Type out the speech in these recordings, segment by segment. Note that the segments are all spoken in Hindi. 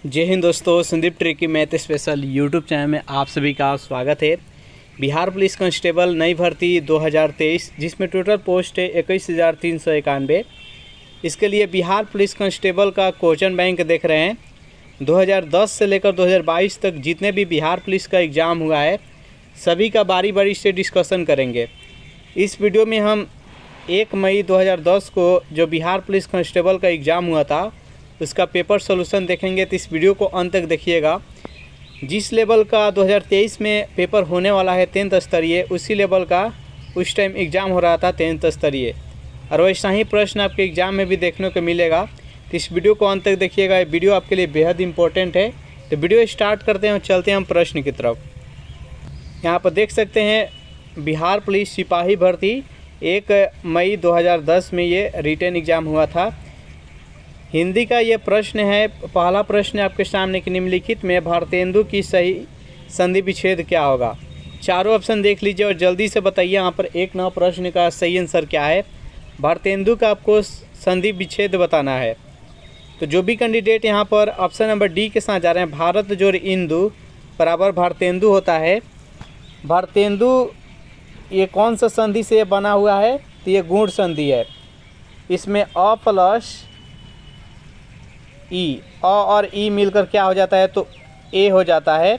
जय हिंद दोस्तों, Sandeep tricky math special YouTube channel में आप सभी का स्वागत है। बिहार पुलिस कांस्टेबल नई भर्ती 2023 जिसमें टोटल पोस्ट है 21,391। इसके लिए बिहार पुलिस कांस्टेबल का क्वेश्चन बैंक देख रहे हैं। 2010 से लेकर 2022 तक जितने भी बिहार पुलिस का एग्ज़ाम हुआ है सभी का बारी बारी से डिस्कशन करेंगे। इस वीडियो में हम 1 मई 2010 को जो बिहार पुलिस कांस्टेबल का एग्ज़ाम हुआ था उसका पेपर सॉल्यूशन देखेंगे, तो इस वीडियो को अंत तक देखिएगा। जिस लेवल का 2023 में पेपर होने वाला है 10th स्तरीय, उसी लेवल का उस टाइम एग्ज़ाम हो रहा था 10th स्तरीय, और वैसा ही प्रश्न आपके एग्ज़ाम में भी देखने को मिलेगा। तो इस वीडियो को अंत तक देखिएगा, ये वीडियो आपके लिए बेहद इंपॉर्टेंट है। तो वीडियो स्टार्ट करते हैं और चलते हैं हम प्रश्न की तरफ। यहाँ पर देख सकते हैं बिहार पुलिस सिपाही भर्ती 1 मई 2010 में ये रिटन एग्ज़ाम हुआ था। हिंदी का ये प्रश्न है। पहला प्रश्न आपके सामने कि निम्नलिखित में भारतेंदु की सही संधि विच्छेद क्या होगा। चारों ऑप्शन देख लीजिए और जल्दी से बताइए यहाँ पर 1 नंबर प्रश्न का सही आंसर क्या है। भारतेंदु का आपको संधि विच्छेद बताना है। तो जो भी कैंडिडेट यहाँ पर ऑप्शन नंबर डी के साथ जा रहे हैं, भारत जोड़ इंदु बराबर भारतेंदु होता है। भारतेंदु ये कौन सा संधि से बना हुआ है, तो ये गुण संधि है। इसमें अ प्लस ई, अ और ई मिलकर क्या हो जाता है, तो ए हो जाता है।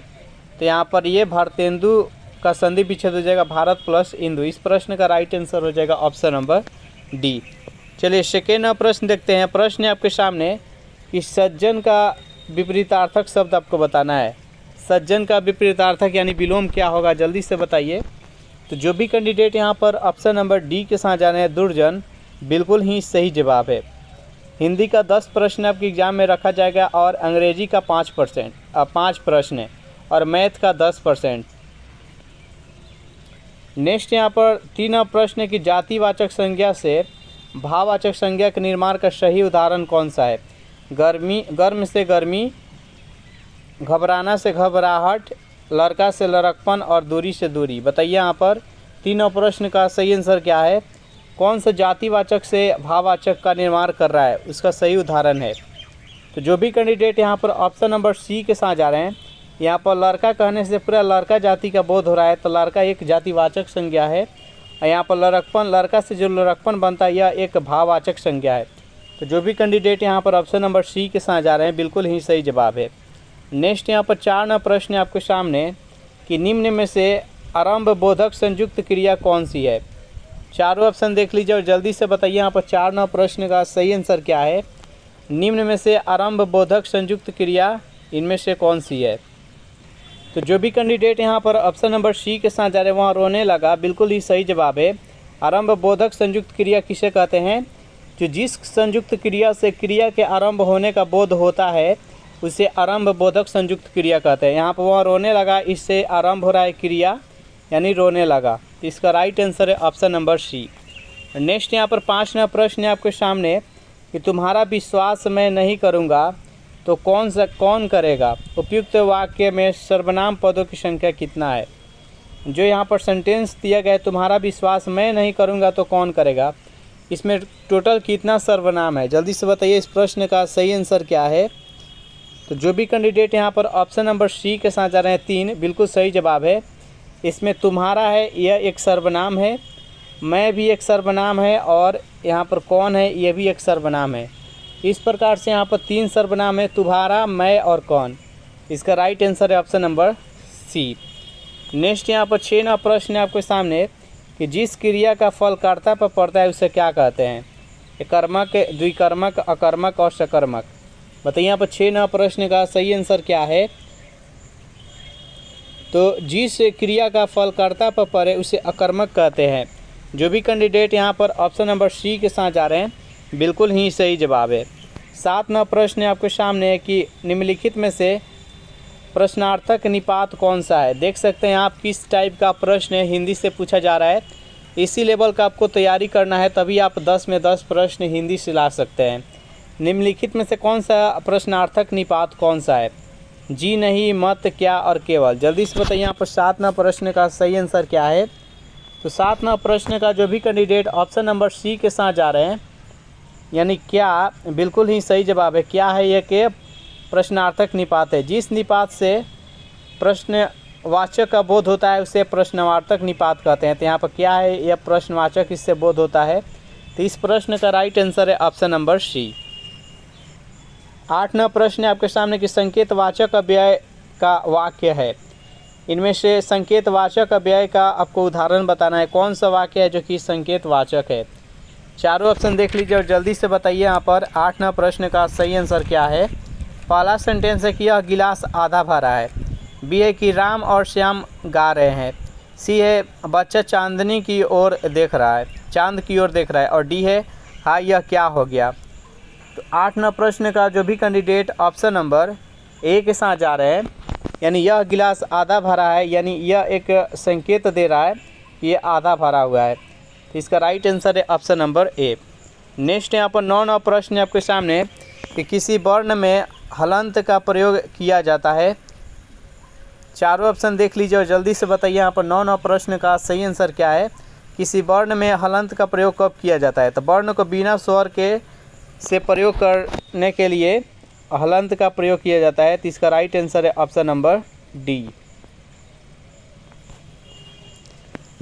तो यहाँ पर ये भारतेंदु का संधि विच्छेद हो जाएगा भारत प्लस इंदु। इस प्रश्न का राइट आंसर हो जाएगा ऑप्शन नंबर डी। चलिए सेकेंड प्रश्न देखते हैं। प्रश्न आपके सामने कि सज्जन का विपरीतार्थक शब्द आपको बताना है। सज्जन का विपरीतार्थक यानी विलोम क्या होगा, जल्दी से बताइए। तो जो भी कैंडिडेट यहाँ पर ऑप्शन नंबर डी के साथ जाने हैं दुर्जन, बिल्कुल ही सही जवाब है। हिंदी का 10 प्रश्न आपके एग्जाम में रखा जाएगा और अंग्रेजी का 5 प्रश्न है और मैथ का 10%। नेक्स्ट यहाँ पर 3 प्रश्न की जातिवाचक संज्ञा से भाववाचक संज्ञा के निर्माण का सही उदाहरण कौन सा है। गर्म से गर्मी, घबराना से घबराहट, लड़का से लड़कपन और दूरी से दूरी। बताइए यहाँ पर 3 प्रश्न का सही आंसर क्या है। कौन सा जातिवाचक से भाववाचक का निर्माण कर रहा है, उसका सही उदाहरण है। तो जो भी कैंडिडेट यहाँ पर ऑप्शन नंबर सी के साथ जा रहे हैं, यहाँ पर लड़का कहने से पूरा लड़का जाति का बोध हो रहा है, तो लड़का एक जातिवाचक संज्ञा है। और यहाँ पर लड़कपन, लड़का से जो लड़कपन बनता है, यह एक भाववाचक संज्ञा है। तो जो भी कैंडिडेट यहाँ पर ऑप्शन नंबर सी के साथ जा रहे हैं, बिल्कुल ही सही जवाब है। नेक्स्ट यहाँ पर 4 प्रश्न आपके सामने कि निम्न में से आरंभ बोधक संयुक्त क्रिया कौन सी है। चारों ऑप्शन देख लीजिए और जल्दी से बताइए यहाँ पर 4 प्रश्न का सही आंसर क्या है। निम्न में से आरंभ बोधक संयुक्त क्रिया इनमें से कौन सी है। तो जो भी कैंडिडेट यहाँ पर ऑप्शन नंबर सी के साथ जा रहे हैं वहाँ रोने लगा, बिल्कुल ही सही जवाब है। आरंभ बोधक संयुक्त क्रिया किसे कहते हैं, जो जिस संयुक्त क्रिया से क्रिया के आरंभ होने का बोध होता है उसे आरंभ बोधक संयुक्त क्रिया कहते हैं। यहाँ पर वहाँ रोने लगा, इससे आरंभ हो रहा है क्रिया यानी रोने लगा। तो इसका राइट आंसर है ऑप्शन नंबर सी। नेक्स्ट यहाँ पर 5 प्रश्न है आपके सामने कि तुम्हारा विश्वास मैं नहीं करूँगा तो कौन करेगा। उपयुक्त वाक्य में सर्वनाम पदों की संख्या कितना है। जो यहाँ पर सेंटेंस दिया गया है, तुम्हारा विश्वास मैं नहीं करूँगा तो कौन करेगा, इसमें टोटल कितना सर्वनाम है, जल्दी से बताइए। इस प्रश्न का सही आंसर क्या है। तो जो भी कैंडिडेट यहाँ पर ऑप्शन नंबर सी के साथ जा रहे हैं 3, बिल्कुल सही जवाब है। इसमें तुम्हारा है, यह एक सर्वनाम है, मैं भी एक सर्वनाम है, और यहाँ पर कौन है, यह भी एक सर्वनाम है। इस प्रकार से यहाँ पर 3 सर्वनाम है, तुम्हारा, मैं और कौन। इसका राइट आंसर है ऑप्शन नंबर सी। नेक्स्ट यहाँ पर 6 प्रश्न है आपके सामने कि जिस क्रिया का फल कर्ता पर पड़ता है उसे क्या कहते हैं। कर्मक, द्विकर्मक, अकर्मक और सकर्मक। बताइए यहाँ पर 6 प्रश्न का सही आंसर क्या है। तो जिस क्रिया का फल कर्ता पर पड़े उसे अकर्मक कहते हैं। जो भी कैंडिडेट यहाँ पर ऑप्शन नंबर सी के साथ जा रहे हैं, बिल्कुल ही सही जवाब है। 7 प्रश्न आपके सामने है कि निम्नलिखित में से प्रश्नार्थक निपात कौन सा है। देख सकते हैं आप किस टाइप का प्रश्न है, हिंदी से पूछा जा रहा है। इसी लेवल का आपको तैयारी करना है, तभी आप 10 में 10 प्रश्न हिंदी से ला सकते हैं। निम्नलिखित में से कौन सा प्रश्नार्थक निपात कौन सा है। जी, नहीं, मत, क्या और केवल। जल्दी से बताइए यहाँ पर 7 प्रश्न का सही आंसर क्या है। तो 7 प्रश्न का जो भी कैंडिडेट ऑप्शन नंबर सी के साथ जा रहे हैं यानी क्या, बिल्कुल ही सही जवाब है। क्या है यह कि प्रश्नार्थक निपात है। जिस निपात से प्रश्नवाचक का बोध होता है उसे प्रश्नवार्थक निपात कहते हैं। तो यहाँ पर क्या है, यह प्रश्नवाचक इससे बोध होता है। तो इस प्रश्न का राइट आंसर है ऑप्शन नंबर सी। 8वां प्रश्न है आपके सामने कि संकेतवाचक अव्यय का वाक्य है। इनमें से संकेतवाचक अव्यय का आपको उदाहरण बताना है। कौन सा वाक्य है जो कि संकेतवाचक है? चारों ऑप्शन देख लीजिए और जल्दी से बताइए यहाँ पर 8वां प्रश्न का सही आंसर क्या है। पहला सेंटेंस है कि यह गिलास आधा भरा है। बी है कि राम और श्याम गा रहे हैं। सी है बच्चा चांदनी की ओर देख रहा है, चांद की ओर देख रहा है। और डी है हाँ यह क्या हो गया। तो 8वां प्रश्न का जो भी कैंडिडेट ऑप्शन नंबर ए के साथ जा रहे हैं, यानी यह गिलास आधा भरा है, यानी यह एक संकेत दे रहा है कि ये आधा भरा हुआ है। तो इसका राइट आंसर है ऑप्शन नंबर ए। नेक्स्ट यहाँ पर 9वां प्रश्न है आपके सामने कि किसी वर्ण में हलंत का प्रयोग किया जाता है। चारों ऑप्शन देख लीजिए और जल्दी से बताइए यहाँ पर 9वां प्रश्न का सही आंसर क्या है। किसी वर्ण में हलंत का प्रयोग कब किया जाता है? तो वर्ण को बिना स्वर के से प्रयोग करने के लिए हलंत का प्रयोग किया जाता है। तो इसका राइट आंसर है ऑप्शन नंबर डी।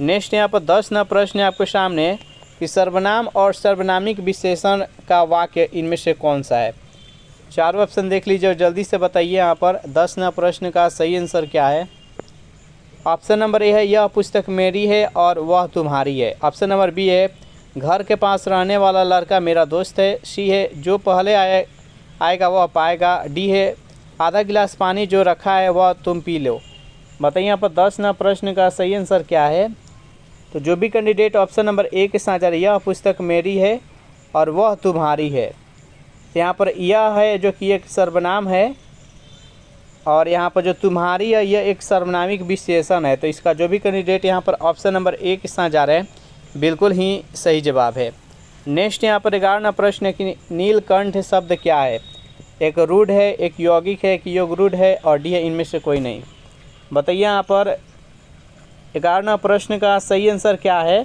नेक्स्ट यहाँ पर 10वां प्रश्न है आपके सामने कि सर्वनाम और सर्वनामिक विशेषण का वाक्य इनमें से कौन सा है? चारों ऑप्शन देख लीजिए और जल्दी से बताइए यहाँ पर 10वां प्रश्न का सही आंसर क्या है। ऑप्शन नंबर ए है यह पुस्तक मेरी है और वह तुम्हारी है। ऑप्शन नंबर बी है घर के पास रहने वाला लड़का मेरा दोस्त है। सी है जो पहले आएगा वह पाएगा। डी है आधा गिलास पानी जो रखा है वह तुम पी लो। बताइए यहाँ पर 10वां प्रश्न का सही आंसर क्या है। तो जो भी कैंडिडेट ऑप्शन नंबर ए के साथ जा रही है यह पुस्तक मेरी है और वह तुम्हारी है। तो यहाँ पर यह है जो कि एक सर्वनाम है और यहाँ पर जो तुम्हारी है यह एक सर्वनामिक विशेषण है। तो इसका जो भी कैंडिडेट यहाँ पर ऑप्शन नंबर ए के साथ जा रहे हैं बिल्कुल ही सही जवाब है। नेक्स्ट यहाँ पर 11वां प्रश्न है कि नीलकंठ शब्द क्या है? एक रूढ़ है, एक यौगिक है, एक योग रूढ़ है और डी है इनमें से कोई नहीं। बताइए यहाँ पर 11वां प्रश्न का सही आंसर क्या है।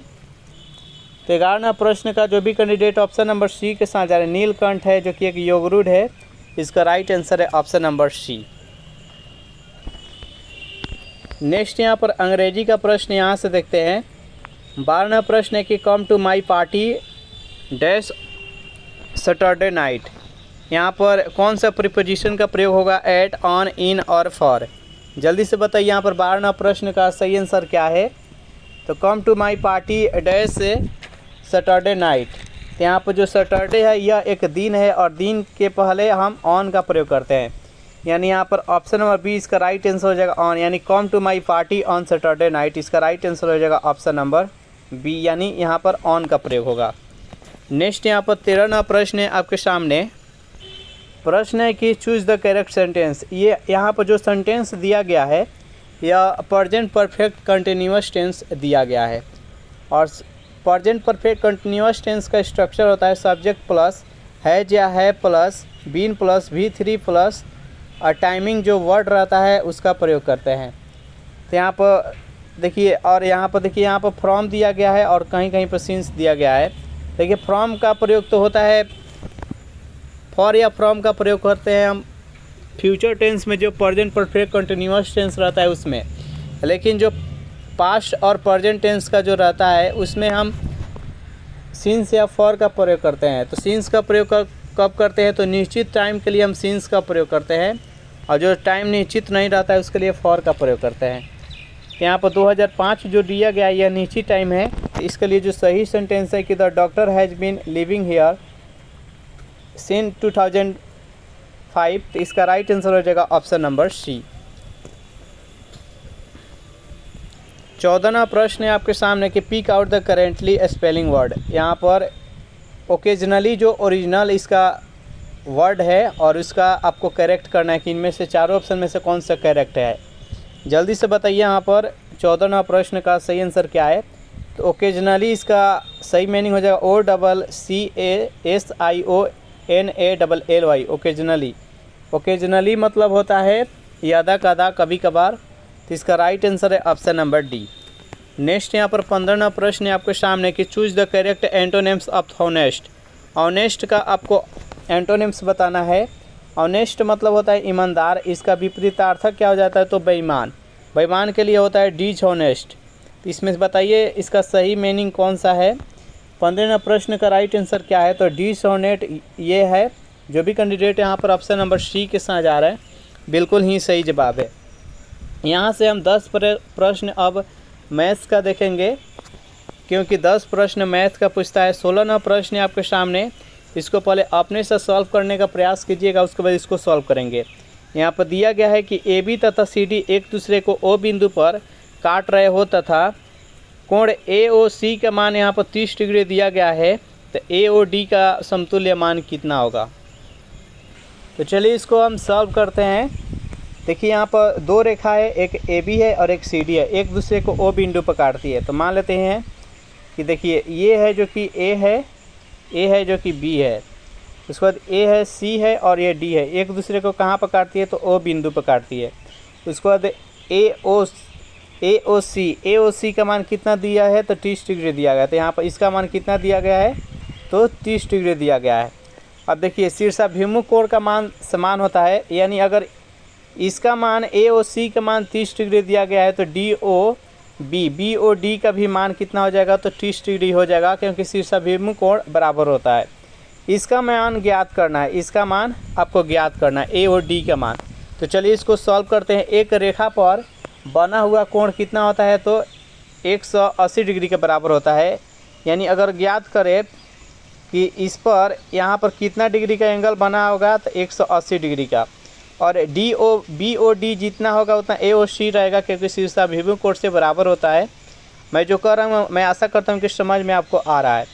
तो 11वां प्रश्न का जो भी कैंडिडेट ऑप्शन नंबर सी के साथ जा रहे हैं नीलकंठ है जो कि एक योग रूढ़ है। इसका राइट आंसर है ऑप्शन नंबर सी। नेक्स्ट यहाँ पर अंग्रेजी का प्रश्न यहाँ से देखते हैं। 12वां प्रश्न है कि come to my party dash Saturday night. यहाँ पर कौन सा प्रीपोजिशन का प्रयोग होगा? एट, ऑन, इन और फॉर। जल्दी से बताइए यहाँ पर 12वां प्रश्न का सही आंसर क्या है। तो come to my party dash Saturday night. तो यहाँ पर जो सैटरडे है यह एक दिन है और दिन के पहले हम ऑन का प्रयोग करते हैं, यानी यहाँ पर ऑप्शन नंबर बी इसका राइट आंसर हो जाएगा ऑन, यानी come to my party on Saturday night. इसका राइट आंसर हो जाएगा ऑप्शन नंबर बी, यानी यहाँ पर ऑन का प्रयोग होगा। नेक्स्ट यहाँ पर 13वां प्रश्न है आपके सामने। प्रश्न है कि चूज़ द करेक्ट सेंटेंस। ये यहाँ पर जो सेंटेंस दिया गया है यह प्रेजेंट परफेक्ट कंटिन्यूअस टेंस दिया गया है और प्रेजेंट परफेक्ट कंटिन्यूअस टेंस का स्ट्रक्चर होता है सब्जेक्ट प्लस हैज या है plus been plus V3 plus और टाइमिंग जो वर्ड रहता है उसका प्रयोग करते हैं। तो यहाँ पर देखिए और यहाँ पर देखिए यहाँ पर फ्रॉम दिया गया है और कहीं कहीं पर सिंस दिया गया है। देखिए फ्रॉम का प्रयोग तो होता है, फॉर या फ्रॉम का प्रयोग करते हैं हम फ्यूचर टेंस में जो प्रेजेंट परफेक्ट कंटिन्यूअस टेंस रहता है उसमें, लेकिन जो पास्ट और प्रेजेंट टेंस का जो रहता है उसमें हम सिंस या फॉर का प्रयोग करते हैं। तो सिंस का प्रयोग कब करते हैं? तो निश्चित टाइम के लिए हम सिंस का प्रयोग करते हैं और जो टाइम निश्चित नहीं रहता है उसके लिए फॉर का प्रयोग करते हैं। यहाँ पर 2005 जो दिया गया यह निश्चित टाइम है। इसके लिए जो सही सेंटेंस है कि the doctor has been living here since 2005। तो इसका राइट आंसर हो जाएगा ऑप्शन नंबर सी। 14वां प्रश्न है आपके सामने कि pick out the currently spelling word. यहाँ पर ओकेजनली जो ओरिजिनल इसका वर्ड है और उसका आपको करेक्ट करना है कि इनमें से चारों ऑप्शन में से कौन सा करेक्ट है। जल्दी से बताइए यहाँ पर 14वां प्रश्न का सही आंसर क्या है। तो ओकेजनली इसका सही मीनिंग हो जाएगा OCASIONALLY ओकेजनली। ओकेजनली मतलब होता है यादा कदा कभी कभार। तो इसका राइट आंसर है ऑप्शन नंबर डी। नेक्स्ट यहाँ पर 15वां प्रश्न है आपके सामने कि choose the correct antonyms of honest. Honest का आपको एंटोनिम्स बताना है ऑनेस्ट मतलब होता है ईमानदार, इसका विपरीतार्थक क्या हो जाता है तो बेईमान। बेईमान के लिए होता है डिसऑनेस्ट। तो इसमें बताइए इसका सही मीनिंग कौन सा है। 15वें प्रश्न का राइट आंसर क्या है तो डिसऑनेस्ट ये है। जो भी कैंडिडेट यहाँ पर ऑप्शन नंबर सी के साथ जा रहा है बिल्कुल ही सही जवाब है। यहाँ से हम 10 प्रश्न अब मैथ्स का देखेंगे, क्योंकि 10 प्रश्न मैथ का पूछता है। 16वां प्रश्न है आपके सामने, इसको पहले अपने से सॉल्व करने का प्रयास कीजिएगा, उसके बाद इसको सॉल्व करेंगे। यहाँ पर दिया गया है कि ए बी तथा सी डी एक दूसरे को ओ बिंदु पर काट रहे हो तथा कोण ए ओ सी का मान यहाँ पर 30 डिग्री दिया गया है, तो ए ओ डी का समतुल्य मान कितना होगा। तो चलिए इसको हम सॉल्व करते हैं। देखिए यहाँ पर दो रेखा है, एक ए बी है और एक सी डी है, एक दूसरे को ओ बिंदु पर काटती है। तो मान लेते हैं कि देखिए ये है जो कि ए है जो कि बी है, उसके बाद ए है सी है और ये डी है, एक दूसरे को कहाँ पर काटती है तो ओ बिंदु पर काटती है। उसके बाद ए ओ सी का मान कितना दिया है तो 30 डिग्री दिया गया, तो यहाँ पर इसका मान कितना दिया गया है तो 30 डिग्री दिया गया है। अब देखिए शीर्षाभिमुख कोण का मान समान होता है, यानी अगर इसका मान ए ओ सी का मान 30 डिग्री दिया गया है तो बी ओ डी का भी मान कितना हो जाएगा तो 30 डिग्री हो जाएगा, क्योंकि शीर्षाभिमुख कोण बराबर होता है। इसका मान ज्ञात करना है, इसका मान आपको ज्ञात करना है ए और डी का मान। तो चलिए इसको सॉल्व करते हैं। एक रेखा पर बना हुआ कोण कितना होता है तो 180 डिग्री के बराबर होता है। यानी अगर ज्ञात करें कि इस पर यहाँ पर कितना डिग्री का एंगल बना होगा तो 180 डिग्री का, और बी ओ डी जितना होगा उतना ए ओ सी रहेगा, क्योंकि शीर्षाभिमुख कोण से बराबर होता है। मैं जो कर रहा हूँ मैं आशा करता हूँ कि समझ में आपको आ रहा है।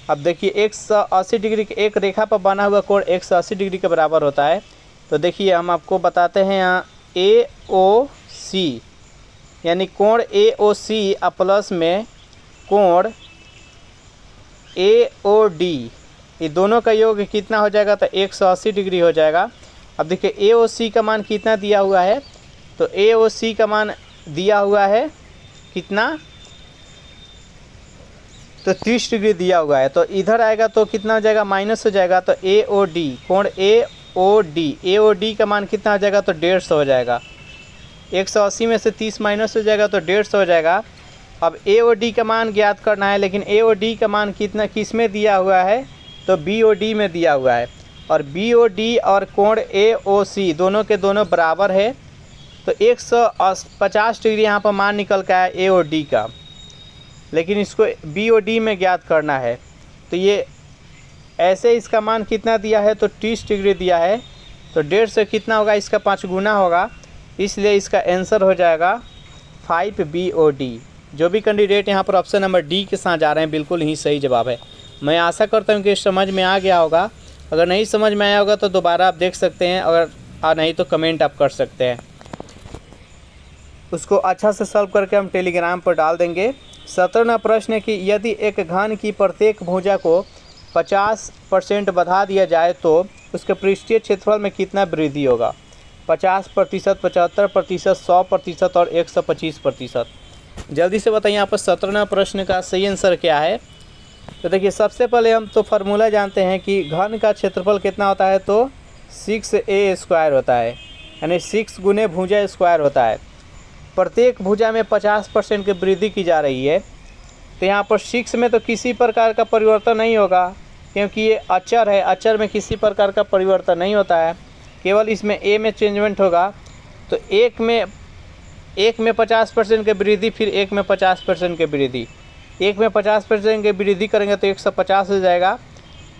अब देखिए 180 डिग्री एक रेखा पर बना हुआ कोण 180 डिग्री के बराबर होता है। तो देखिए हम आपको बताते हैं यहाँ ए ओ सी, यानी कोण ए ओ सी प्लस में कोण ए ओ डी, ये दोनों का योग कितना हो जाएगा तो 180 डिग्री हो जाएगा। अब देखिए ए ओ सी का मान कितना दिया हुआ है तो ए ओ सी का मान दिया हुआ है कितना तो 30 डिग्री दिया हुआ है। तो इधर आएगा तो कितना हो जाएगा माइनस हो जाएगा, तो ए ओ डी कोण ए ओ डी का मान कितना हो जाएगा तो 150 हो जाएगा। 180 में से 30 माइनस हो जाएगा तो 150 हो जाएगा। अब ए ओ डी का मान ज्ञात करना है, लेकिन ए ओ डी का मान कितना किस में दिया हुआ है तो बी ओ डी में दिया हुआ है, और बी ओ डी और कोण ए ओ सी दोनों के दोनों बराबर है। तो 150 डिग्री यहाँ पर मान निकल के आया ए ओ डी का, लेकिन इसको बी ओ डी में ज्ञात करना है। तो ये ऐसे इसका मान कितना दिया है तो 30 डिग्री दिया है, तो 150 से कितना होगा इसका 5 गुना होगा, इसलिए इसका आंसर हो जाएगा 5 बी ओ डी। जो भी कैंडिडेट यहाँ पर ऑप्शन नंबर डी के साथ जा रहे हैं बिल्कुल ही सही जवाब है। मैं आशा करता हूँ कि समझ में आ गया होगा। अगर नहीं समझ में आया होगा तो दोबारा आप देख सकते हैं, अगर नहीं तो कमेंट आप कर सकते हैं। उसको अच्छा से सॉल्व करके हम टेलीग्राम पर डाल देंगे। 17वां प्रश्न है कि यदि एक घन की प्रत्येक भुजा को 50% बढ़ा दिया जाए तो उसके पृष्ठीय क्षेत्रफल में कितना वृद्धि होगा। 50%, 75%, 100% और 125%। जल्दी से बताइए यहाँ पर 17वां प्रश्न का सही आंसर क्या है। तो देखिए सबसे पहले हम तो फार्मूला जानते हैं कि घन का क्षेत्रफल कितना होता है तो 6a² होता है, यानी 6 गुने भुजा स्क्वायर होता है। प्रत्येक भुजा में 50% की वृद्धि की जा रही है, तो यहाँ पर 6 में तो किसी प्रकार का परिवर्तन नहीं होगा, क्योंकि ये अचर है, अचर में किसी प्रकार का परिवर्तन नहीं होता है, केवल इसमें a में चेंजमेंट होगा। तो एक में 50% की वृद्धि, फिर एक में 50% की वृद्धि, एक में 50% की वृद्धि करेंगे तो 150 हो जाएगा,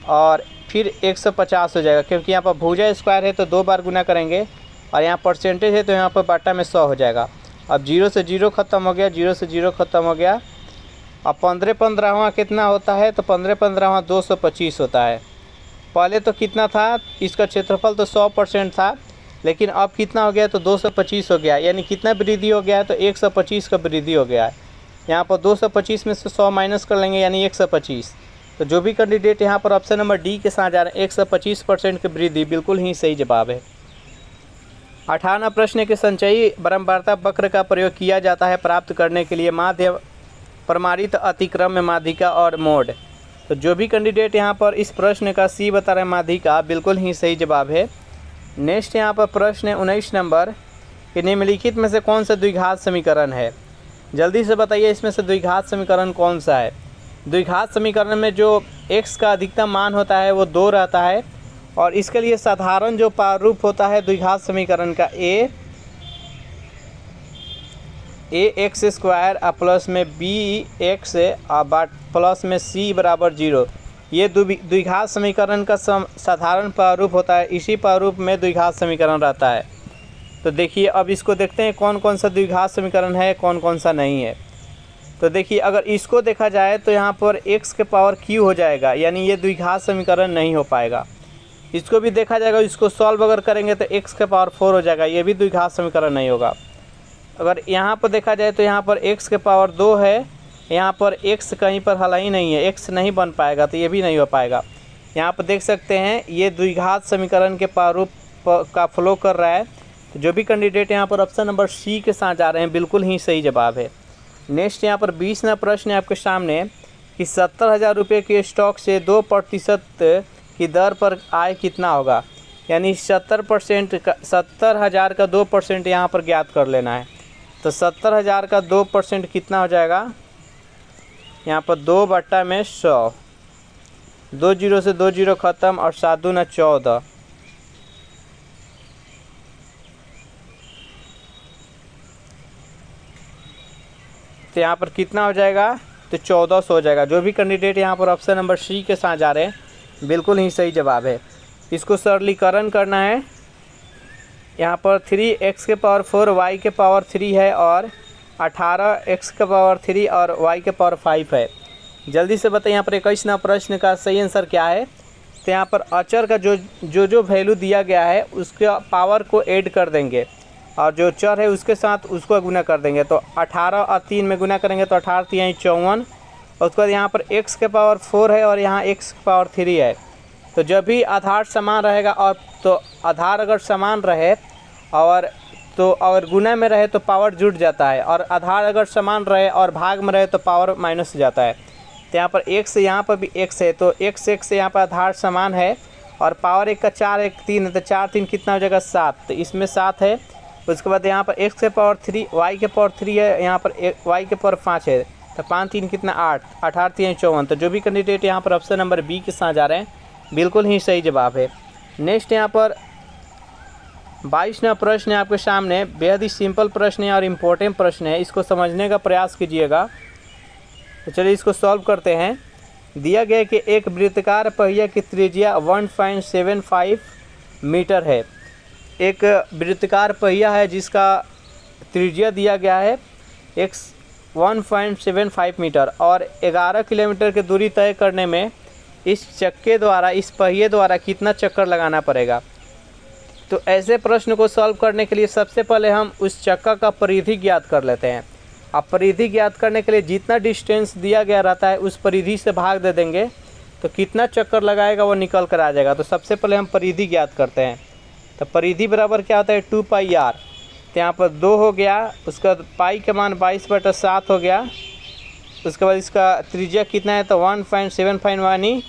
और फिर 150 हो जाएगा, क्योंकि यहाँ पर भुजा स्क्वायर है तो 2 बार गुना करेंगे, और यहाँ परसेंटेज है तो यहाँ पर बाटा में 100 हो जाएगा। अब 0 से 0 ख़त्म हो गया, 0 से 0 ख़त्म हो गया। अब 15/15 कितना होता है तो 15/15 225 होता है। पहले तो कितना था, इसका क्षेत्रफल तो 100% था, लेकिन अब कितना हो गया तो 225 हो गया, यानी कितना वृद्धि हो गया है तो 125 का वृद्धि हो गया है। यहाँ पर 225 में से 100 माइनस कर लेंगे, यानी 125। तो जो भी कैंडिडेट यहाँ पर ऑप्शन नंबर डी के साथ जा रहे हैं 125% की वृद्धि बिल्कुल ही सही जवाब है। 18वां प्रश्न के संचयी बारंबारता वक्र का प्रयोग किया जाता है प्राप्त करने के लिए माध्य, प्रमाणित, अतिक्रम्य, माध्यिका और मोड। तो जो भी कैंडिडेट यहाँ पर इस प्रश्न का सी बता रहे हैं माध्यिका बिल्कुल ही सही जवाब है। नेक्स्ट यहाँ पर प्रश्न है 19 नंबर कि निम्नलिखित में से कौन सा द्विघात समीकरण है। जल्दी से बताइए इसमें से द्विघात समीकरण कौन सा है। द्विघात समीकरण में जो x का अधिकतम मान होता है वो 2 रहता है और इसके लिए साधारण जो प्रारूप होता है द्विघात समीकरण का ax स्क्वायर प्लस में bx प्लस में c बराबर 0, ये द्विघात समीकरण का साधारण प्रारूप होता है। इसी प्रारूप में द्विघात समीकरण रहता है। तो देखिए अब इसको देखते हैं कौन कौन सा द्विघात समीकरण है, कौन कौन सा नहीं है। तो देखिए अगर इसको देखा जाए तो यहाँ पर x के पावर q हो जाएगा, यानी ये द्विघात समीकरण नहीं हो पाएगा। इसको भी देखा जाएगा, इसको सॉल्व अगर करेंगे तो x के पावर 4 हो जाएगा, ये भी द्विघात समीकरण नहीं होगा। अगर यहाँ पर देखा जाए तो यहाँ पर x के पावर 2 है, यहाँ पर x कहीं पर हल ही नहीं है, x नहीं बन पाएगा, तो ये भी नहीं हो पाएगा। यहाँ पर देख सकते हैं ये द्विघात समीकरण के प्रारूप का फ्लो कर रहा है। तो जो भी कैंडिडेट यहाँ पर ऑप्शन नंबर सी के साथ जा रहे हैं बिल्कुल ही सही जवाब है। नेक्स्ट यहाँ पर 20वां प्रश्न है आपके सामने कि 70,000 रुपये के स्टॉक से 2% की दर पर आय कितना होगा, यानी 70,000 का 2% यहाँ पर ज्ञात कर लेना है। तो 70,000 का 2% कितना हो जाएगा, यहाँ पर 2/100, 2 जीरो से 2 जीरो ख़त्म और 7 दूना 14, तो यहाँ पर कितना हो जाएगा, तो 1400 हो जाएगा। जो भी कैंडिडेट यहाँ पर ऑप्शन नंबर सी के साथ जा रहे हैं बिल्कुल ही सही जवाब है। इसको सरलीकरण करना है। यहाँ पर 3x के पावर 4 y के पावर 3 है और 18x के पावर 3 और y के पावर 5 है। जल्दी से बताइए यहाँ पर 21वां प्रश्न का सही आंसर क्या है। तो यहाँ पर अचर का जो वैल्यू दिया गया है उसके पावर को ऐड कर देंगे और जो चर है उसके साथ उसको गुना कर देंगे। तो 18 और 3 में गुना करेंगे तो 18 3 54, और उसके बाद यहाँ पर x के पावर 4 है और यहाँ x के पावर 3 है। तो जब भी आधार समान रहेगा और तो आधार अगर समान रहे और तो अगर गुना में रहे तो पावर जुड़ जाता है, और आधार अगर समान रहे और भाग में रहे तो पावर माइनस हो जाता है। तो यहाँ पर x, यहाँ पर भी x है, तो x से यहाँ पर आधार समान है और पावर 1 का 4 1 3 है, तो 4 3 कितना हो जाएगा 7, तो इसमें 7 है। उसके बाद यहाँ पर x के पावर 3 y के पावर 3 है, यहाँ पर y के पावर 5 है, तो 5 3 कितना 8, 18 3 54। तो जो भी कैंडिडेट यहाँ पर ऑप्शन नंबर बी के साथ जा रहे हैं बिल्कुल ही सही जवाब है। नेक्स्ट यहाँ पर 22वां प्रश्न है आपके सामने। बेहद ही सिंपल प्रश्न है और इम्पोर्टेंट प्रश्न है, इसको समझने का प्रयास कीजिएगा। तो चलिए इसको सॉल्व करते हैं। दिया गया कि एक वृत्ताकार पहिया की त्रिज्या 1.75 मीटर है। एक वृत्ताकार पहिया है जिसका त्रिज्या दिया गया है 1.75 मीटर और 11 किलोमीटर की दूरी तय करने में इस चक्के द्वारा, इस पहिए द्वारा कितना चक्कर लगाना पड़ेगा। तो ऐसे प्रश्न को सॉल्व करने के लिए सबसे पहले हम उस चक्का का परिधि ज्ञात कर लेते हैं। अब परिधि ज्ञात करने के लिए जितना डिस्टेंस दिया गया रहता है उस परिधि से भाग दे देंगे तो कितना चक्कर लगाएगा वो निकल कर आ जाएगा। तो सबसे पहले हम परिधि ज्ञात करते हैं। तो परिधि बराबर क्या होता है 2πr। तो यहाँ पर 2 हो गया, उसका पाई का मान 22/7 हो गया। उसके बाद इसका त्रिज्या कितना है तो 1.75 यानी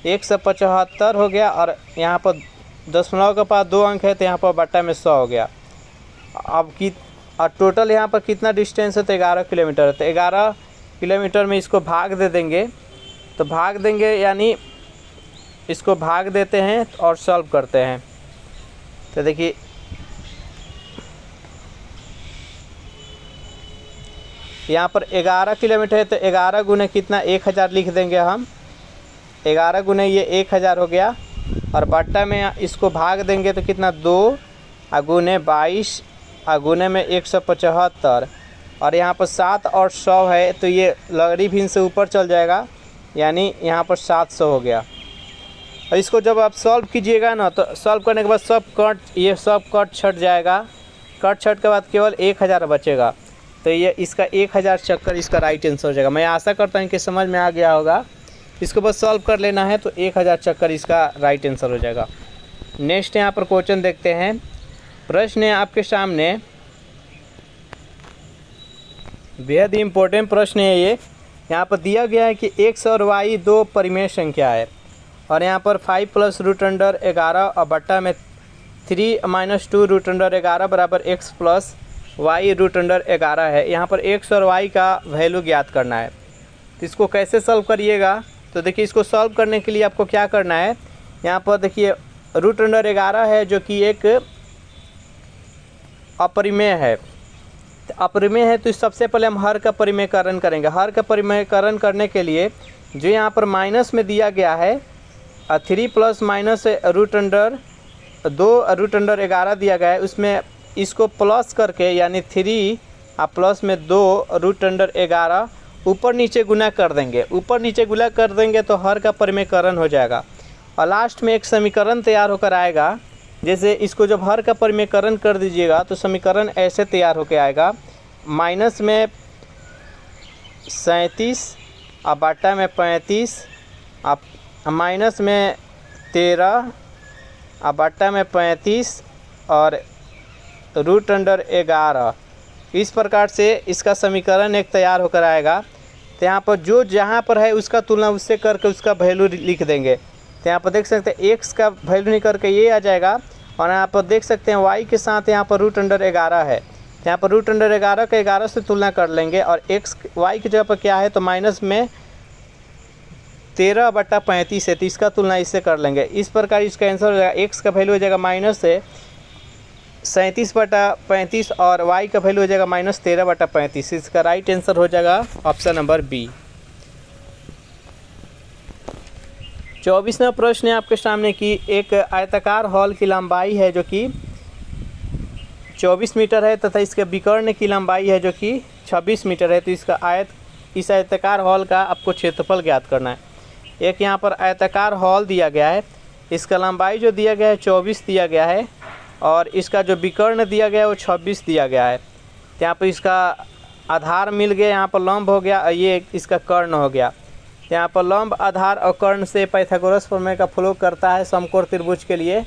175 हो गया, और यहाँ पर दशमलव के पास 2 अंक है तो यहाँ पर बट्टा में 100 हो गया। अब और टोटल यहाँ पर कितना डिस्टेंस है तो 11 किलोमीटर है। तो 11 किलोमीटर में इसको भाग दे देंगे, तो भाग देंगे यानी इसको भाग देते हैं और सॉल्व करते हैं। तो देखिए यहाँ पर 11 किलोमीटर है तो 11 गुने कितना 1000 लिख देंगे हम। 11 गुने ये 1000 हो गया, और बट्टा में इसको भाग देंगे तो कितना 2 गुने 22 गुने में 175, और यहाँ पर 7 और 100 है तो ये लहरी भिन्न से ऊपर चल जाएगा, यानी यहाँ पर 700 हो गया। और इसको जब आप सॉल्व कीजिएगा ना तो सॉल्व करने के बाद ये सब कट छट जाएगा। कट छट के बाद केवल 1000 बचेगा। तो ये इसका 1000 चक्कर इसका राइट आंसर हो जाएगा। मैं आशा करता हूँ कि समझ में आ गया होगा। इसको बस सॉल्व कर लेना है तो 1000 चक्कर इसका राइट आंसर हो जाएगा। नेक्स्ट यहाँ पर क्वेश्चन देखते हैं। प्रश्न है आपके सामने, बेहद ही इम्पोर्टेंट प्रश्न है ये। यहाँ पर दिया गया है कि x और y 2 परिमेय संख्या है, और यहाँ पर 5 + √11 और बट्टा में 3-2√11 बराबर x प्लस y√11 है। यहाँ पर x और y का वैल्यू ज्ञात करना है। तो इसको कैसे सॉल्व करिएगा, तो देखिए इसको सॉल्व करने के लिए आपको क्या करना है, यहाँ पर देखिए √11 है जो कि एक अपरिमेय है। तो अपरिमेय है तो सबसे पहले हम हर का परिमेयकरण करेंगे। हर का परिमेयकरण करने के लिए जो यहाँ पर माइनस में दिया गया है 3 प्लस माइनस √11 दिया गया है, उसमें इसको प्लस करके यानी 3 और प्लस में 2√11 ऊपर नीचे गुना कर देंगे। ऊपर नीचे गुना कर देंगे तो हर का परिमेयकरण हो जाएगा और लास्ट में एक समीकरण तैयार होकर आएगा। जैसे इसको जब हर का परिमेयकरण कर दीजिएगा तो समीकरण ऐसे तैयार होकर आएगा, माइनस में 37 और बटा में 35 और माइनस में 13 और बटा में 35 और √11। इस प्रकार से इसका समीकरण एक तैयार होकर आएगा। तो यहाँ पर जो जहाँ पर है उसका तुलना उससे करके उसका वैल्यू लिख देंगे। तो यहाँ पर देख सकते हैं x का वैल्यू नहीं करके ये आ जाएगा और यहाँ पर देख सकते हैं y के साथ यहाँ पर √11 है। तो यहाँ पर √11 का 11 से तुलना कर लेंगे और x y की जगह पर क्या है तो माइनस में 13/35 है, तो इसका तुलना इससे कर लेंगे। इस प्रकार इसका आंसर हो जाएगा, x का वैल्यू हो जाएगा माइनस से 37/35 और y का वैल्यू हो जाएगा माइनस 13/35। इसका राइट आंसर हो जाएगा ऑप्शन नंबर बी। 24वां प्रश्न है आपके सामने कि एक आयताकार हॉल की लंबाई है जो कि 24 मीटर है तथा इसके विकर्ण की लंबाई है जो कि 26 मीटर है। तो इसका इस आयताकार हॉल का आपको क्षेत्रफल ज्ञात करना है। एक यहाँ पर आयताकार हॉल दिया गया है, इसका लंबाई जो दिया गया है 24 दिया गया है और इसका जो विकर्ण दिया गया है वो 26 दिया गया है। तो यहाँ पर इसका आधार मिल गया, यहाँ पर लंब हो गया और ये इसका कर्ण हो गया। यहाँ पर लंब, आधार और कर्ण से पाइथागोरस प्रमेय का फ्लो करता है समकोण त्रिभुज के लिए।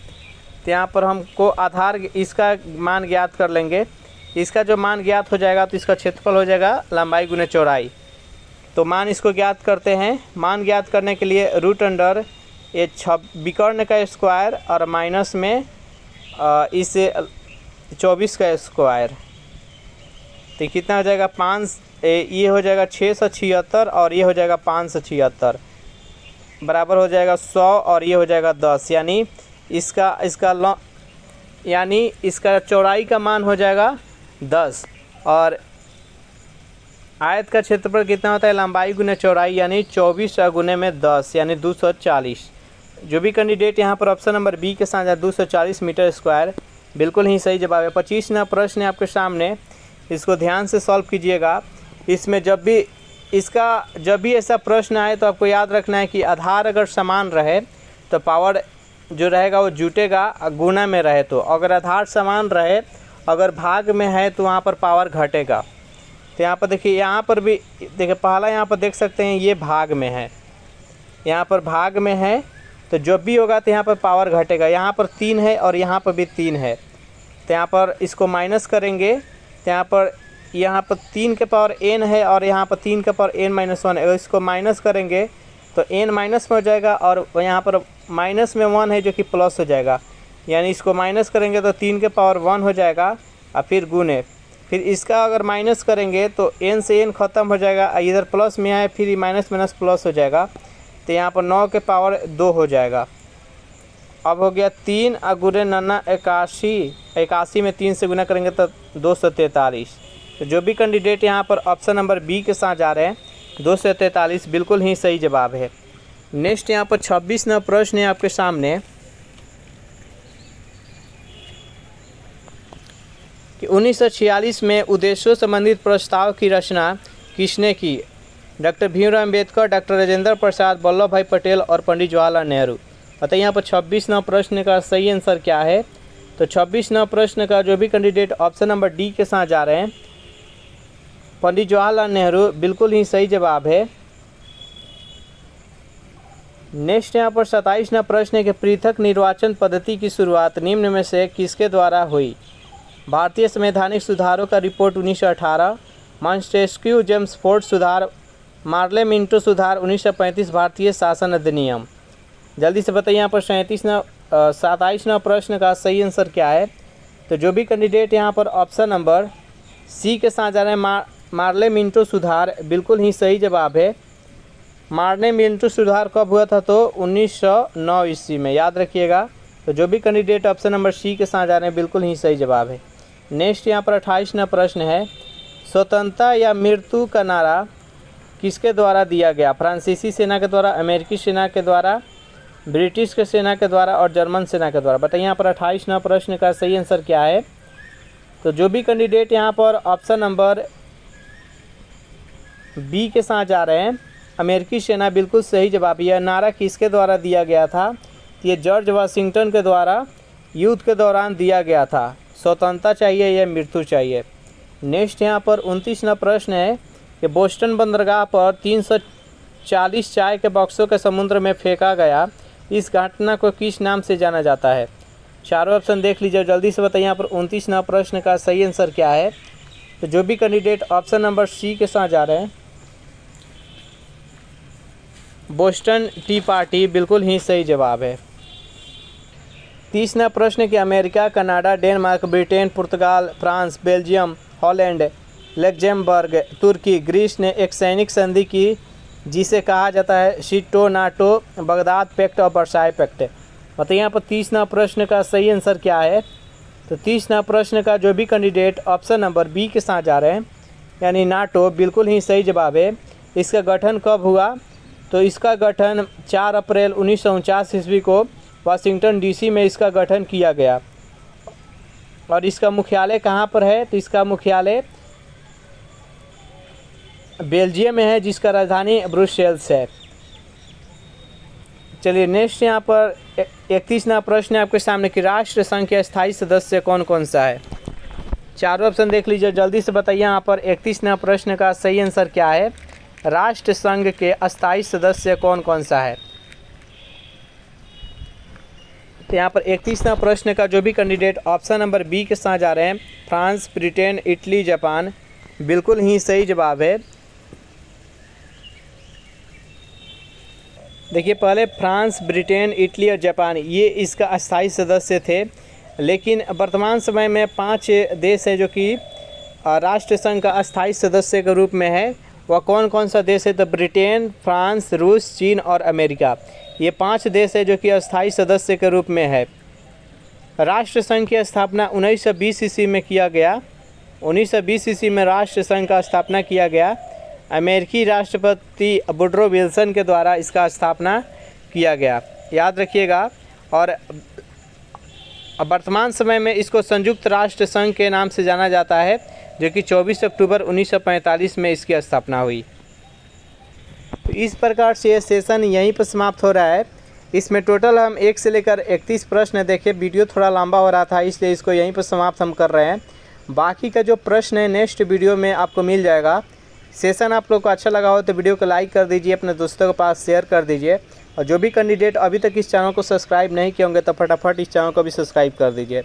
तो यहाँ पर हमको आधार इसका मान ज्ञात कर लेंगे। इसका जो मान ज्ञात हो जाएगा तो इसका क्षेत्रफल हो जाएगा लंबाई गुने चौड़ाई। तो मान इसको ज्ञात करते हैं। मान ज्ञात करने के लिए √अंडर ये विकर्ण का स्क्वायर और माइनस में इसे 24 का स्क्वायर, तो कितना हो जाएगा 5, ये हो जाएगा 676 और ये हो जाएगा 576 बराबर हो जाएगा 100 और ये हो जाएगा 10, यानी इसका चौड़ाई का मान हो जाएगा 10 और आयत का क्षेत्रफल कितना होता है लंबाई गुने चौड़ाई यानी 24 गुने में 10 यानी 240। जो भी कैंडिडेट यहाँ पर ऑप्शन नंबर बी के साथ 240 मीटर स्क्वायर बिल्कुल ही सही जवाब है। 25वां प्रश्न है आपके सामने, इसको ध्यान से सॉल्व कीजिएगा। इसमें जब भी ऐसा प्रश्न आए तो आपको याद रखना है कि आधार अगर समान रहे तो पावर जो रहेगा वो जुटेगा, गुना में रहे तो, अगर आधार समान रहे अगर भाग में है तो वहाँ पर पावर घटेगा। तो यहाँ पर देखिए, यहाँ पर भी देखिए पहला यहाँ पर देख सकते हैं ये भाग में है, यहाँ पर भाग में है तो जब भी होगा तो यहाँ पर पावर घटेगा। यहाँ पर 3 है और यहाँ पर भी 3 है, तो यहाँ पर इसको माइनस करेंगे तो यहाँ पर 3 के पावर n है और यहाँ पर 3 के पावर n-1 है। इसको माइनस करेंगे तो n माइनस में हो जाएगा और यहाँ पर माइनस में 1 है जो कि प्लस हो जाएगा, यानी इसको माइनस करेंगे तो 3 के पावर 1 हो जाएगा और फिर गुने, फिर इसका अगर माइनस करेंगे तो n से n ख़त्म हो जाएगा, इधर प्लस में आए फिर माइनस माइनस प्लस हो जाएगा, तो यहाँ पर 9 के पावर 2 हो जाएगा। अब हो गया 3 गुने 9 81 में 3 से गुना करेंगे तो 243। तो जो भी कैंडिडेट यहाँ पर ऑप्शन नंबर बी के साथ जा रहे हैं 243 बिल्कुल ही सही जवाब है। नेक्स्ट यहाँ पर 26वां प्रश्न है आपके सामने कि 1946 में उद्देश्यों संबंधित प्रस्ताव की रचना किसने की? डॉक्टर भीमराव अम्बेडकर, डॉक्टर राजेंद्र प्रसाद, वल्लभ भाई पटेल और पंडित जवाहरलाल नेहरू। बताइए यहाँ पर 26वां प्रश्न का सही आंसर क्या है? तो 26वां प्रश्न का जो भी कैंडिडेट ऑप्शन नंबर डी के साथ जा रहे हैं पंडित जवाहरलाल नेहरू बिल्कुल ही सही जवाब है। नेक्स्ट यहाँ पर 27वां प्रश्न है कि पृथक निर्वाचन पद्धति की शुरुआत निम्न में से किसके द्वारा हुई? भारतीय संवैधानिक सुधारों का रिपोर्ट 1918, मॉन्टेस्क्यू जेम्स फोर्ड सुधार, मार्ले मिंटो सुधार 1935, भारतीय शासन अधिनियम। जल्दी से बताइए यहाँ पर 37वां 27वां प्रश्न का सही आंसर क्या है? तो जो भी कैंडिडेट यहाँ पर ऑप्शन नंबर सी के साथ जा रहे हैं, मार्ले मिंटो सुधार, बिल्कुल ही सही जवाब है। मार्ले मिंटो सुधार कब हुआ था? तो 1909 ईस्वी में, याद रखिएगा। तो जो भी कैंडिडेट ऑप्शन नंबर सी के साथ जा रहे हैं, बिल्कुल ही सही जवाब है। नेक्स्ट यहाँ पर 28वां प्रश्न है, स्वतंत्रता या मृत्यु का नारा किसके द्वारा दिया गया? फ्रांसीसी सेना के द्वारा, अमेरिकी सेना के द्वारा, ब्रिटिश के सेना के द्वारा और जर्मन सेना के द्वारा। बताइए यहाँ पर 28वां प्रश्न का सही आंसर क्या है? तो जो भी कैंडिडेट यहाँ पर ऑप्शन नंबर बी के साथ जा रहे हैं, अमेरिकी सेना, बिल्कुल सही जवाब। यह नारा किसके द्वारा दिया गया था? ये जॉर्ज वाशिंगटन के द्वारा युद्ध के दौरान दिया गया था। स्वतंत्रता चाहिए या मृत्यु चाहिए। नेक्स्ट यहाँ पर 29वां प्रश्न है कि बोस्टन बंदरगाह पर 340 चाय के बक्सों के समुद्र में फेंका गया, इस घटना को किस नाम से जाना जाता है? चारों ऑप्शन देख लीजिए, जल्दी से बताइए यहाँ पर 29वां प्रश्न का सही आंसर क्या है? तो जो भी कैंडिडेट ऑप्शन नंबर सी के साथ जा रहे हैं, बोस्टन टी पार्टी, बिल्कुल ही सही जवाब है। 30वां प्रश्न कि अमेरिका, कनाडा, डेनमार्क, ब्रिटेन, पुर्तगाल, फ्रांस, बेल्जियम, हॉलैंड, लग्जमबर्ग, तुर्की, ग्रीस ने एक सैनिक संधि की जिसे कहा जाता है सीटो, नाटो, बगदाद पैक्ट और वर्साई पैक्ट। बताइए यहाँ पर 30वां प्रश्न का सही आंसर क्या है? तो 30वां प्रश्न का जो भी कैंडिडेट ऑप्शन नंबर बी के साथ जा रहे हैं, यानी नाटो, बिल्कुल ही सही जवाब है। इसका गठन कब हुआ? तो इसका गठन 4 अप्रैल 1949 ईस्वी को वाशिंगटन डीसी में इसका गठन किया गया। और इसका मुख्यालय कहाँ पर है? तो इसका मुख्यालय बेल्जियम में है, जिसका राजधानी ब्रुसेल्स है। चलिए नेक्स्ट यहाँ पर 31वां प्रश्न है आपके सामने कि राष्ट्र संघ के स्थायी सदस्य कौन कौन सा है? चारों ऑप्शन देख लीजिए, जल्दी से बताइए यहाँ पर 31वां प्रश्न का सही आंसर क्या है? राष्ट्र संघ के अस्थायी सदस्य कौन कौन सा है? तो यहाँ पर 31वां प्रश्न का जो भी कैंडिडेट ऑप्शन नंबर बी के साथ जा रहे हैं, फ्रांस, ब्रिटेन, इटली, जापान, बिल्कुल ही सही जवाब है। देखिए, पहले फ्रांस, ब्रिटेन, इटली और जापान ये इसका अस्थायी सदस्य थे, लेकिन वर्तमान समय में 5 देश है जो कि राष्ट्र संघ का अस्थायी सदस्य के रूप में है। वह कौन कौन सा देश है? तो ब्रिटेन, फ्रांस, रूस, चीन और अमेरिका, ये 5 देश है जो कि अस्थायी सदस्य के रूप में है। राष्ट्र संघ की स्थापना 1920 ईस्वी में किया गया। 1920 ईस्वी में राष्ट्र संघ का स्थापना किया गया। अमेरिकी राष्ट्रपति वुडरो विल्सन के द्वारा इसका स्थापना किया गया, याद रखिएगा। और वर्तमान समय में इसको संयुक्त राष्ट्र संघ के नाम से जाना जाता है, जो कि 24 अक्टूबर 1945 में इसकी स्थापना हुई। तो इस प्रकार से ये सेशन यहीं पर समाप्त हो रहा है। इसमें टोटल हम 1 से लेकर 31 प्रश्न देखे। वीडियो थोड़ा लंबा हो रहा था, इसलिए इसको यहीं पर समाप्त हम कर रहे हैं। बाकी का जो प्रश्न है नेक्स्ट वीडियो में आपको मिल जाएगा। सेशन आप लोग को अच्छा लगा हो तो वीडियो को लाइक कर दीजिए, अपने दोस्तों के पास शेयर कर दीजिए। और जो भी कैंडिडेट अभी तक इस चैनल को सब्सक्राइब नहीं किए होंगे तो फटाफट इस चैनल को भी सब्सक्राइब कर दीजिए।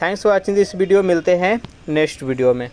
Thanks for watching this video. मिलते हैं नेक्स्ट वीडियो में।